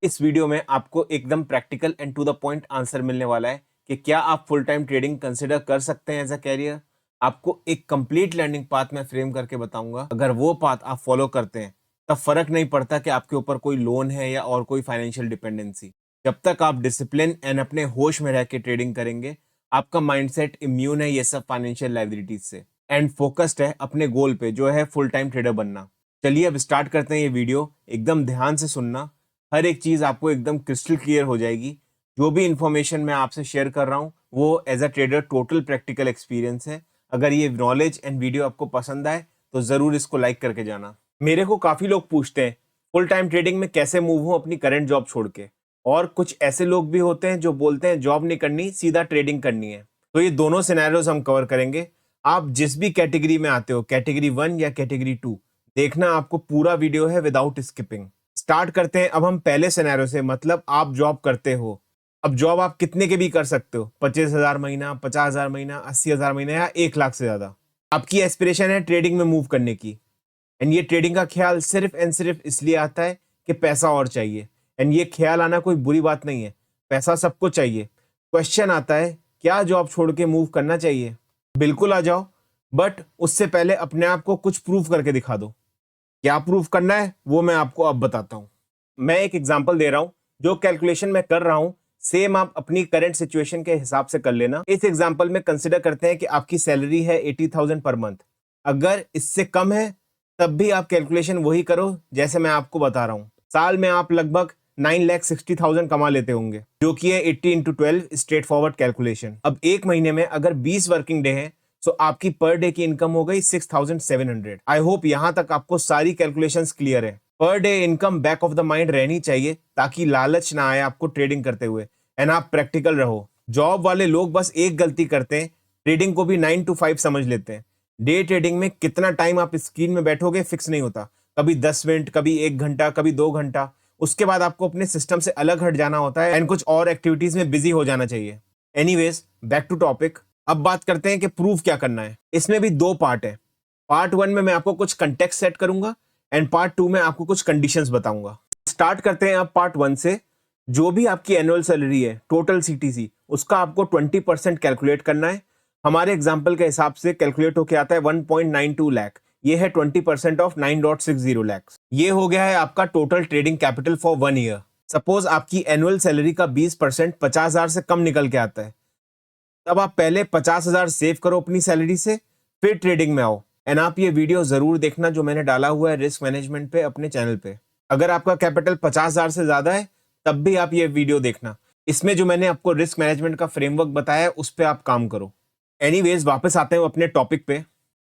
इस वीडियो में आपको एकदम practical and to the point answer मिलने वाला है कि क्या आप फुल टाइम ट्रेडिंग कंसिडर कर सकते हैं एज अ कैरियर। आपको एक कंप्लीट लर्निंग पाथ में फ्रेम करके बताऊंगा। अगर वो पाथ आप फॉलो करते हैं तब फर्क नहीं पड़ता कि आपके ऊपर कोई लोन है या और कोई फाइनेंशियल डिपेंडेंसी। जब तक आप डिसिप्लिन एंड अपने होश में रह के ट्रेडिंग करेंगे, आपका माइंडसेट इम्यून है ये सब फाइनेंशियल लाइबिलिटीज से एंड फोकस्ड है अपने गोल पे जो है फुल टाइम ट्रेडर बनना। चलिए अब स्टार्ट करते हैं। ये वीडियो एकदम ध्यान से सुनना, हर एक चीज आपको एकदम क्रिस्टल क्लियर हो जाएगी। जो भी इंफॉर्मेशन मैं आपसे शेयर कर रहा हूँ वो as a trader total practical experience है। अगर ये नॉलेज एंड वीडियो आपको पसंद आए तो जरूर इसको लाइक करके जाना। मेरे को काफी लोग पूछते हैं फुल टाइम ट्रेडिंग में कैसे मूव हूँ अपनी करंट जॉब छोड़ के, और कुछ ऐसे लोग भी होते हैं जो बोलते हैं जॉब नहीं करनी, सीधा ट्रेडिंग करनी है। तो ये दोनों सिनेरियोज हम कवर करेंगे। आप जिस भी कैटेगरी में आते हो, कैटेगरी 1 या कैटेगरी 2, देखना आपको पूरा वीडियो है विदाउट स्किपिंग। स्टार्ट करते हैं अब हम पहले सिनेरियो से, मतलब आप जॉब करते हो। अब जॉब आप कितने के भी कर सकते हो, 25,000 महीना, 50,000 महीना, 80,000 महीना या 1 लाख से ज्यादा। आपकी एस्पिरेशन है ट्रेडिंग में मूव करने की, एंड ये ट्रेडिंग का ख्याल सिर्फ एंड सिर्फ इसलिए आता है कि पैसा और चाहिए। एंड ये ख्याल आना कोई बुरी बात नहीं है, पैसा सबको चाहिए। क्वेश्चन आता है क्या जॉब छोड़ के मूव करना चाहिए। बिल्कुल आ जाओ, बट उससे पहले अपने आप को कुछ प्रूफ करके दिखा दो। क्या प्रूफ करना है वो मैं आपको अब बताता हूं। मैं एक एग्जांपल दे रहा हूं, जो कैलकुलेशन मैं कर रहा हूं सेम आप अपनी करंट सिचुएशन के हिसाब से कर लेना। इस एग्जांपल में कंसिडर करते हैं कि आपकी सैलरी है 80,000 पर मंथ। अगर इससे कम है तब भी आप कैलकुलेशन वही करो जैसे मैं आपको बता रहा हूं। साल में आप लगभग 9,60,000 कमा लेते होंगे, जो कि है 80 इंटू 12 स्ट्रेट फॉरवर्ड कैलकुलेशन। अब एक महीने में अगर 20 वर्किंग डे है तो आपकी पर डे की इनकम हो गई 6,700। आई होप यहां तक आपको सारी कैलकुलेशंस क्लियर है। Per day income back of the mind रहनी चाहिए ताकि लालच ना आए आपको ट्रेडिंग करते हुए, एंड आप प्रैक्टिकल रहो। जॉब वाले लोग बस एक गलती करते हैं, ट्रेडिंग को भी 9 to 5 समझ लेते हैं। डे ट्रेडिंग में कितना टाइम आप स्क्रीन में बैठोगे फिक्स नहीं होता, कभी 10 मिनट, कभी 1 घंटा, कभी 2 घंटा। उसके बाद आपको अपने सिस्टम से अलग हट जाना होता है एंड कुछ और एक्टिविटीज में बिजी हो जाना चाहिए। Anyways, back to topic. अब बात करते हैं कि प्रूफ क्या करना है। इसमें भी दो पार्ट है। पार्ट 1 में मैं आपको कुछ कंटेक्स्ट सेट करूंगा एंड पार्ट 2 में आपको कुछ कंडीशंस बताऊंगा। स्टार्ट करते हैं अब पार्ट 1 से। जो भी आपकी एनुअल सैलरी है, टोटल सीटीसी, उसका आपको 20% कैलकुलेट करना है। हमारे एग्जाम्पल के हिसाब से कैलकुलेट होके आता है 1.92 लाख। ये है 20% ऑफ 9.60 लाख। ये हो गया है आपका total trading capital for 1 year. Suppose आपकी एनुअल सैलरी का 20% 50,000 से कम निकल के आता है, तब आप पहले 50,000 सेव करो अपनी सैलरी से, फिर ट्रेडिंग में आओ। एंड आप ये वीडियो जरूर देखना जो मैंने डाला हुआ है रिस्क मैनेजमेंट पे अपने चैनल पे। अगर आपका कैपिटल 50,000 से ज्यादा है तब भी आप ये वीडियो देखना। इसमें जो मैंने आपको रिस्क मैनेजमेंट का फ्रेमवर्क बताया है उस पर आप काम करो। एनीवेज, वापस आते हैं अपने टॉपिक पे।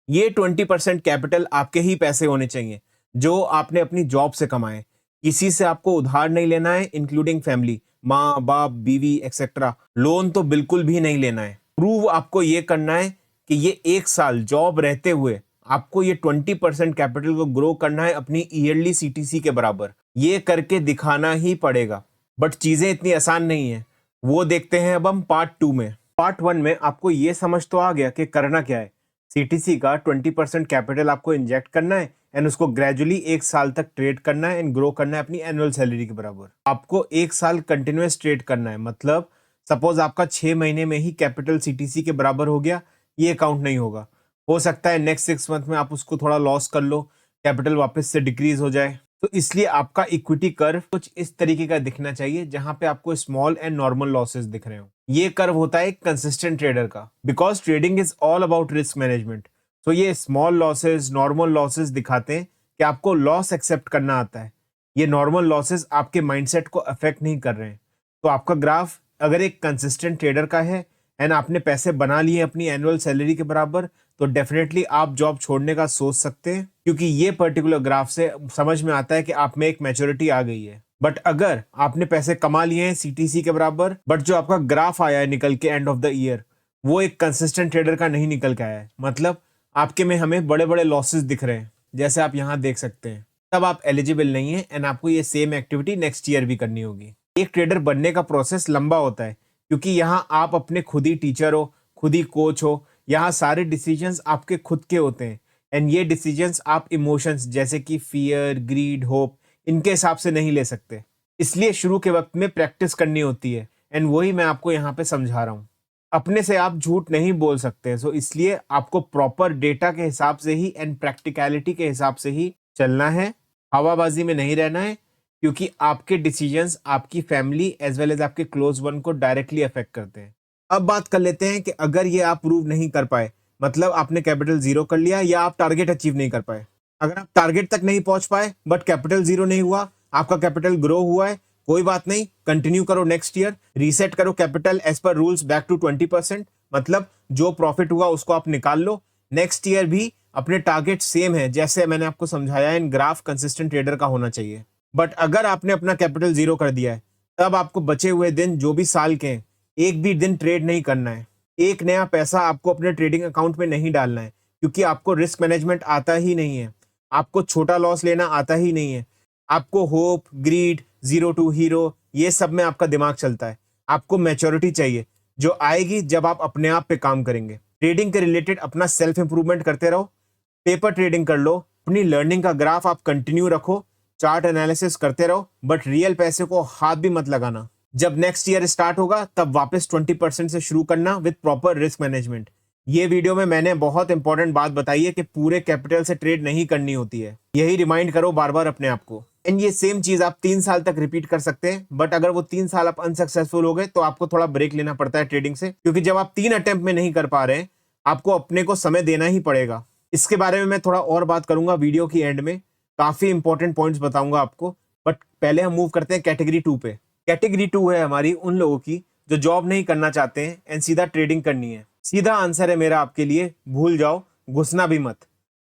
ये 20% कैपिटल आपके ही पैसे होने चाहिए जो आपने अपनी जॉब से कमाए। किसी से आपको उधार नहीं लेना है, इंक्लूडिंग फैमिली, माँ बाप, बीवी एक्सेट्रा। लोन तो बिल्कुल भी नहीं लेना है। प्रूव आपको ये करना है कि ये 1 साल जॉब रहते हुए आपको ये 20% कैपिटल को ग्रो करना है अपनी ईयरली सीटीसी के बराबर। ये करके दिखाना ही पड़ेगा। बट चीजें इतनी आसान नहीं है, वो देखते हैं अब हम पार्ट 2 में। पार्ट 1 में आपको ये समझ तो आ गया कि करना क्या है। सीटीसी का 20% कैपिटल आपको इंजेक्ट करना है एंड उसको ग्रेजुअली 1 साल तक ट्रेड करना है एंड ग्रो करना है अपनी एनुअल सैलरी के बराबर। आपको 1 साल कंटिन्यूस ट्रेड करना है, मतलब सपोज आपका 6 महीने में ही कैपिटल सीटीसी के बराबर हो गया, ये काउंट नहीं होगा। हो सकता है नेक्स्ट 6 मंथ में आप उसको थोड़ा लॉस कर लो, कैपिटल वापस से डिक्रीज हो जाए। तो इसलिए आपका इक्विटी कर्व कुछ इस तरीके का दिखना चाहिए जहां पे आपको स्मॉल एंड नॉर्मल लॉसेस दिख रहे हो। ये कर्व होता है कंसिस्टेंट ट्रेडर का, because trading is all about risk management. तो ये स्मॉल लॉसेस, नॉर्मल लॉसेस दिखाते हैं कि आपको लॉस एक्सेप्ट करना आता है। ये नॉर्मल लॉसेस आपके माइंडसेट को अफेक्ट नहीं कर रहे हैं। तो आपका ग्राफ अगर एक कंसिस्टेंट ट्रेडर का है एंड आपने पैसे बना लिए अपनी एनुअल सैलरी के बराबर, तो डेफिनेटली आप जॉब छोड़ने का सोच सकते हैं, क्योंकि ये पर्टिकुलर ग्राफ से समझ में आता है कि आप में एक मैच्योरिटी आ गई है। बट अगर आपने पैसे कमा लिए हैं सीटीसी के बराबर, बट जो आपका ग्राफ आया है निकल के एंड ऑफ द ईयर, वो एक कंसिस्टेंट ट्रेडर का नहीं निकल के आया है, मतलब आपके में हमें बड़े बड़े लॉसेस दिख रहे हैं जैसे आप यहाँ देख सकते हैं, तब आप एलिजिबल नहीं है एंड आपको ये सेम एक्टिविटी नेक्स्ट ईयर भी करनी होगी। एक ट्रेडर बनने का प्रोसेस लंबा होता है, क्योंकि यहाँ आप अपने खुद ही टीचर हो, खुद ही कोच हो। यहाँ सारे डिसीजंस आपके खुद के होते हैं एंड ये डिसीजंस आप इमोशंस जैसे कि फियर, ग्रीड, होप, इनके हिसाब से नहीं ले सकते। इसलिए शुरू के वक्त में प्रैक्टिस करनी होती है एंड वही मैं आपको यहाँ पे समझा रहा हूँ। अपने से आप झूठ नहीं बोल सकते, सो इसलिए आपको प्रॉपर डेटा के हिसाब से ही एंड प्रैक्टिकलिटी के हिसाब से ही चलना है। हवाबाजी में नहीं रहना है, क्योंकि आपके डिसीजंस आपकी फैमिली एज वेल एज आपके क्लोज वन को डायरेक्टली अफेक्ट करते हैं। अब बात कर लेते हैं कि अगर ये आप प्रूव नहीं कर पाए, मतलब आपने कैपिटल जीरो कर लिया या आप टारगेट अचीव नहीं कर पाए। अगर आप टारगेट तक नहीं पहुंच पाए बट कैपिटल जीरो नहीं हुआ, आपका कैपिटल ग्रो हुआ है, कोई बात नहीं, कंटिन्यू करो नेक्स्ट ईयर, रीसेट करो capital as per rules back to 20%, मतलब जो प्रॉफिट हुआ उसको आप निकाल लो। नेक्स्ट ईयर भी अपने टारगेट सेम है जैसे मैंने आपको समझाया, इन ग्राफ कंसिस्टेंट ट्रेडर का होना चाहिए। बट अगर आपने अपना कैपिटल जीरो कर दिया है, तब आपको बचे हुए दिन जो भी साल के हैं, एक भी दिन ट्रेड नहीं करना है, एक नया पैसा आपको अपने ट्रेडिंग अकाउंट में नहीं डालना है, क्योंकि आपको रिस्क मैनेजमेंट आता ही नहीं है, आपको छोटा लॉस लेना आता ही नहीं है, आपको hope, greed, zero to hero, ये सब में आपका दिमाग चलता है। आपको मैच्योरिटी चाहिए जो आएगी जब आप अपने आप पे काम करेंगे। ट्रेडिंग के रिलेटेड अपना सेल्फ इंप्रूवमेंट करते रहो, पेपर ट्रेडिंग कर लो, अपनी लर्निंग का ग्राफ आप कंटिन्यू रखो, चार्ट एनालिसिस करते रहो, बट रियल पैसे को हाथ भी मत लगाना। जब नेक्स्ट ईयर स्टार्ट होगा तब वापस 20% से शुरू करना विद प्रॉपर रिस्क मैनेजमेंट। ये वीडियो में मैंने बहुत इंपॉर्टेंट बात बताई है कि पूरे कैपिटल से ट्रेड नहीं करनी होती है। यही रिमाइंड करो बार बार अपने आप को। एंड ये सेम चीज आप 3 साल तक रिपीट कर सकते हैं, बट अगर वो 3 साल आप अनसक्सेसफुल हो गए तो आपको थोड़ा ब्रेक लेना पड़ता है ट्रेडिंग से, क्योंकि जब आप 3 अटेम्प्ट में नहीं कर पा रहे हैं, आपको अपने को समय देना ही पड़ेगा। इसके बारे में मैं थोड़ा और बात करूंगा वीडियो की एंड में, काफी इंपॉर्टेंट पॉइंट्स बताऊंगा आपको। बट पहले हम मूव करते हैं कैटेगरी 2 पे। कैटेगरी 2 है हमारी उन लोगों की जो जॉब नहीं करना चाहते हैं एंड सीधा ट्रेडिंग करनी है। सीधा आंसर है मेरा आपके लिए, भूल जाओ, घुसना भी मत।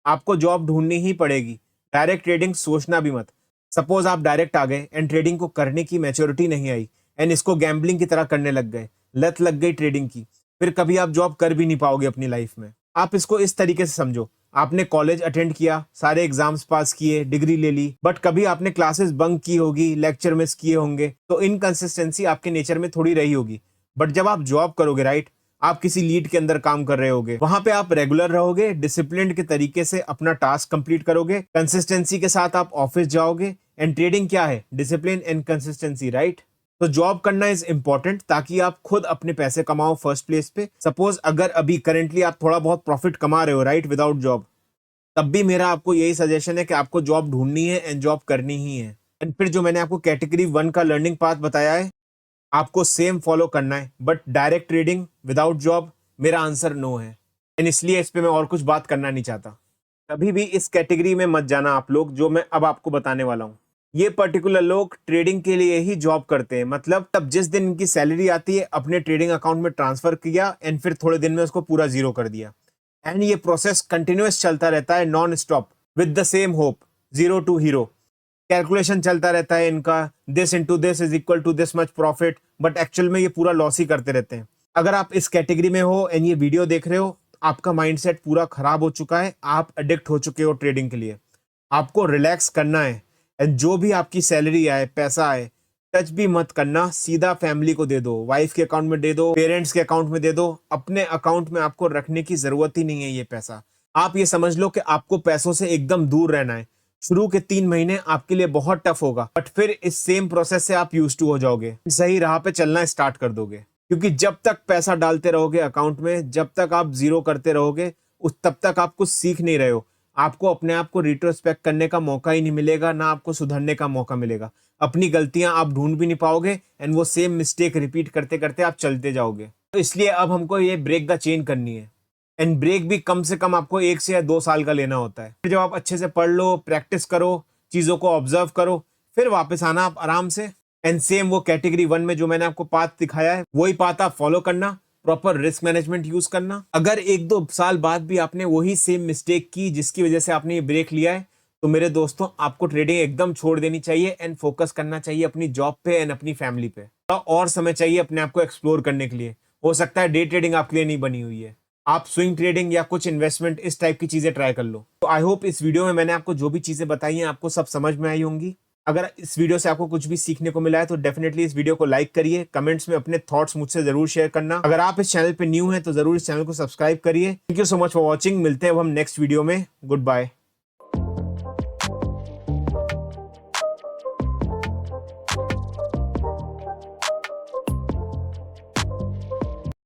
आपको जॉब ढूंढनी ही पड़ेगी, डायरेक्ट ट्रेडिंग सोचना भी मत। सपोज आप डायरेक्ट आ गए एंड ट्रेडिंग को करने की मैच्योरिटी नहीं आई एंड इसको गैम्बलिंग की तरह करने लग गए, लत लग गई ट्रेडिंग की, फिर कभी आप जॉब कर भी नहीं पाओगे अपनी लाइफ में। आप इसको इस तरीके से समझो, आपने कॉलेज अटेंड किया, सारे एग्जाम्स पास किए, डिग्री ले ली, बट कभी आपने क्लासेस बंक की होगी, लेक्चर मिस किए होंगे, तो इनकंसिस्टेंसी आपके नेचर में थोड़ी रही होगी। बट जब आप जॉब करोगे, राइट, आप किसी लीड के अंदर काम कर रहे होगे, वहां पे आप रेगुलर रहोगे, डिसिप्लिन के तरीके से अपना टास्क कंप्लीट करोगे, कंसिस्टेंसी के साथ आप ऑफिस जाओगे। एंड ट्रेडिंग क्या है? Discipline and consistency, right? तो जॉब करना इज इंपॉर्टेंट ताकि आप खुद अपने पैसे कमाओ फर्स्ट प्लेस पे। सपोज अगर अभी करंटली आप थोड़ा बहुत प्रॉफिट कमा रहे हो, राइट, विदाउट जॉब, तब भी मेरा आपको यही सजेशन है कि आपको जॉब ढूंढनी है एंड जॉब करनी ही है। एंड फिर जो मैंने आपको कैटेगरी 1 का लर्निंग पाथ बताया है, आपको सेम फॉलो करना है, but direct trading without job, मेरा आंसर नो है। एंड इसलिए इस पे मैं और कुछ बात करना नहीं चाहता। कभी भी इस कैटेगरी में मत जाना आप लोग, जो मैं अब आपको बताने वाला हूँ। ये पर्टिकुलर लोग ट्रेडिंग के लिए ही जॉब करते हैं, मतलब तब जिस दिन इनकी सैलरी आती है अपने ट्रेडिंग अकाउंट में ट्रांसफर किया एंड फिर थोड़े दिन में उसको पूरा जीरो कर दिया। एंड ये प्रोसेस कंटिन्यूअस चलता रहता है, non stop, with the same hope, zero to hero. Calculation चलता रहता है इनका, this into this is equal to this much profit, but actual में ये पूरा लॉस ही करते रहते हैं। अगर आप इस कैटेगरी में हो एंड ये वीडियो देख रहे हो, आपका माइंडसेट पूरा खराब हो चुका है, आप एडिक्ट हो चुके हो ट्रेडिंग के लिए। आपको रिलैक्स करना है एंड जो भी आपकी सैलरी आए, पैसा आए, टच भी मत करना, सीधा फैमिली को दे दो, वाइफ के अकाउंट में दे दो, पेरेंट्स के अकाउंट में दे दो। अपने अकाउंट में आपको रखने की जरूरत ही नहीं है ये पैसा। आप ये समझ लो कि आपको पैसों से एकदम दूर रहना है। शुरू के 3 महीने आपके लिए बहुत टफ होगा, बट फिर इस सेम प्रोसेस से आप यूज टू हो जाओगे, सही राह पे चलना स्टार्ट कर दोगे। क्योंकि जब तक पैसा डालते रहोगे अकाउंट में, जब तक आप जीरो करते रहोगे, तब तक आप कुछ सीख नहीं रहे हो। आपको अपने आप को रिट्रोस्पेक्ट करने का मौका ही नहीं मिलेगा, ना आपको सुधरने का मौका मिलेगा। अपनी गलतियां आप ढूंढ भी नहीं पाओगे एंड वो सेम मिस्टेक रिपीट करते करते आप चलते जाओगे। तो इसलिए अब हमको ये ब्रेक द चेन करनी है। एंड ब्रेक भी कम से कम आपको 1 से या 2 साल का लेना होता है। फिर जब आप अच्छे से पढ़ लो, प्रैक्टिस करो, चीजों को ऑब्जर्व करो, फिर वापस आना आप आराम से। एंड सेम वो कैटेगरी 1 में जो मैंने आपको पाथ दिखाया है, वही पाथ आप फॉलो करना, प्रॉपर रिस्क मैनेजमेंट यूज करना। अगर 1-2 साल बाद भी आपने वही सेम मिस्टेक की जिसकी वजह से आपने ये ब्रेक लिया है, तो मेरे दोस्तों आपको ट्रेडिंग एकदम छोड़ देनी चाहिए एंड फोकस करना चाहिए अपनी जॉब पे एंड अपनी फैमिली पे। और समय चाहिए अपने आप को एक्सप्लोर करने के लिए। हो सकता है डे ट्रेडिंग आपके लिए नहीं बनी हुई है, आप स्विंग ट्रेडिंग या कुछ इन्वेस्टमेंट इस टाइप की चीजें ट्राई कर लो। तो आई होप इस वीडियो में मैंने आपको जो भी चीजें बताई हैं आपको सब समझ में आई होंगी। अगर इस वीडियो से आपको कुछ भी सीखने को मिला है तो डेफिनेटली इस वीडियो को लाइक करिए, कमेंट्स में अपने थॉट्स मुझसे जरूर शेयर करना। अगर आप इस चैनल पे न्यू हैं तो जरूर इस चैनल को सब्सक्राइब करिए। Thank you so much for watching. मिलते हैं अब हम नेक्स्ट वीडियो में। Good bye.